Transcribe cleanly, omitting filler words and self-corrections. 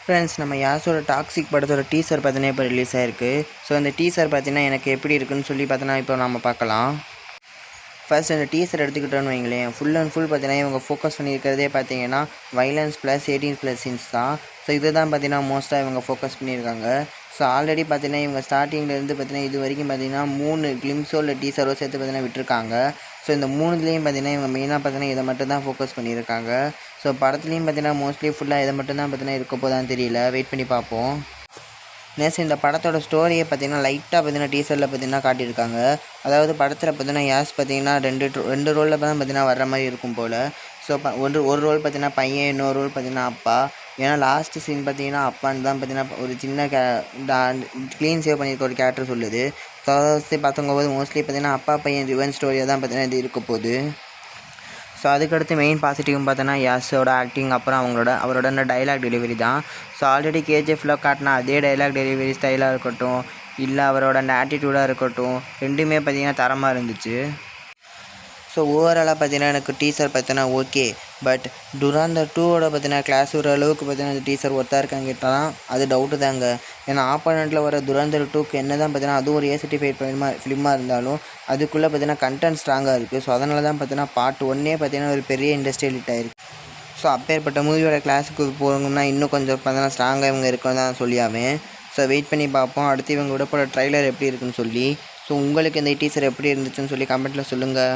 Friends, நம்ம யாஸோட toxic படத்தோட teaser பார்த்தீங்கன்னா இப்போ ரிலீஸ் ஆயிருக்கு. ஸோ அந்த டீசர் பார்த்தீங்கன்னா எனக்கு எப்படி இருக்குன்னு சொல்லி பார்த்தீங்கன்னா இப்போ நம்ம பார்க்கலாம். ஃபர்ஸ்ட் அந்த டீசர் எடுத்துக்கிட்டோன்னு வைங்களேன், ஃபுல் அண்ட் ஃபுல் பார்த்தீங்கன்னா இவங்க ஃபோக்கஸ் பண்ணியிருக்கிறதே பார்த்தீங்கன்னா வைலன்ஸ் ப்ளஸ் 18+ சீன்ஸ் தான். ஸோ இதை தான் பார்த்தீங்கன்னா மோஸ்ட்டாக இவங்க ஃபோக்கஸ் பண்ணியிருக்காங்க. ஸோ ஆல்ரெடி பார்த்தீங்கன்னா இவங்க ஸ்டார்டிங்லேருந்து பார்த்தீங்கன்னா இது வரைக்கும் பார்த்தீங்கன்னா 3 கிளிம்ஸோ இல்லை டீசரோ சேர்த்து பார்த்தீங்கன்னா விட்டுருக்காங்க. ஸோ இந்த 3லேயும் பார்த்தீங்கன்னா இவங்க மெயினாக பார்த்தீங்கன்னா இதை மட்டும் தான் ஃபோக்கஸ் பண்ணியிருக்காங்க. ஸோ படத்துலேயும் பார்த்தீங்கன்னா மோஸ்ட்லி ஃபுல்லாக இதை மட்டும் தான் பார்த்தீங்கன்னா இருக்க போதான்னு தெரியல, வெயிட் பண்ணி பார்ப்போம். நெக்ஸ்ட் இந்த படத்தோட ஸ்டோரியை பார்த்தீங்கன்னா லைட்டாக பார்த்தீங்கன்னா டீசரில் பார்த்தீங்கன்னா காட்டியிருக்காங்க. அதாவது படத்தில் பார்த்தீங்கன்னா யாஸ் பார்த்தீங்கன்னா ரெண்டு ரோலில் தான் பார்த்தீங்கன்னா வர்ற மாதிரி இருக்கும் போல். ஸோ ஒரு ரோல் பார்த்தீங்கன்னா பையன், இன்னொரு ரோல் பார்த்தீங்கன்னா அப்பா. ஏன்னா லாஸ்ட்டு சீன் பார்த்தீங்கன்னா அப்பான்னு தான் பார்த்தீங்கன்னா ஒரு சின்ன க்ளீன் சேவ் பண்ணியிருக்க ஒரு கேரக்டர் சொல்லுது. ஸோ அதை பார்த்துங்கும்போது மோஸ்ட்லி பார்த்தீங்கன்னா அப்பா பையன் ரிவெஞ்ச் ஸ்டோரியாக தான் பார்த்தீங்கன்னா இது இருக்க போகுது. ஸோ அதுக்கடுத்து மெயின் பாசிட்டிவ்னு பார்த்தோன்னா யாஸோட ஆக்டிங், அப்புறம் அவரோட டைலாக் டெலிவரி தான். ஸோ ஆல்ரெடி கேஜிஎஃப்ல காட்டினா அதே டைலாக் டெலிவரி ஸ்டைலாக இருக்கட்டும், இல்லை அவரோட அந்த ஆட்டிடியூடாக இருக்கட்டும், ரெண்டுமே பார்த்திங்கன்னா தரமாக இருந்துச்சு. ஸோ ஓவராலாக பார்த்தீங்கன்னா எனக்கு டீசர் பார்த்தீங்கன்னா ஓகே. பட் துராந்தர் 2ஓட பார்த்தீங்கன்னா கிளாஸ் ஒரு அளவுக்கு பார்த்தீங்கன்னா அந்த டீசர் ஒர்த்தாக இருக்கான்னு கேட்டால் அது டவுட்டு தாங்க. ஏன்னா ஆப்போனண்ட்டில் வர துராந்தர் 2க்கு என்ன தான் பார்த்தீங்கன்னா அதுவும் ஒரு A certified ஃபிலிமாக இருந்தாலும் அதுக்குள்ளே பார்த்தீங்கன்னா கண்டென்ட் ஸ்ட்ராங்காக இருக்குது. ஸோ அதனால தான் பார்த்தீங்கன்னா பார்ட் 1 பார்த்தீங்கன்னா ஒரு பெரிய இண்டஸ்ட்ரியல் ஹிட் ஆயிருக்கு. ஸோ அப்பேற்பட்ட மூவியோட கிளாஸுக்கு போகணும்னா இன்னும் கொஞ்சம் பார்த்தீங்கன்னா ஸ்ட்ராங்காக இவங்க இருக்குன்னு தான் சொல்லியாவேன். ஸோ வெயிட் பண்ணி பார்ப்போம் அடுத்து இவங்க விட போகிற ட்ரைலர் எப்படி இருக்குன்னு சொல்லி. ஸோ உங்களுக்கு இந்த டீசர் எப்படி இருந்துச்சுன்னு சொல்லி கமெண்ட்டில் சொல்லுங்கள்.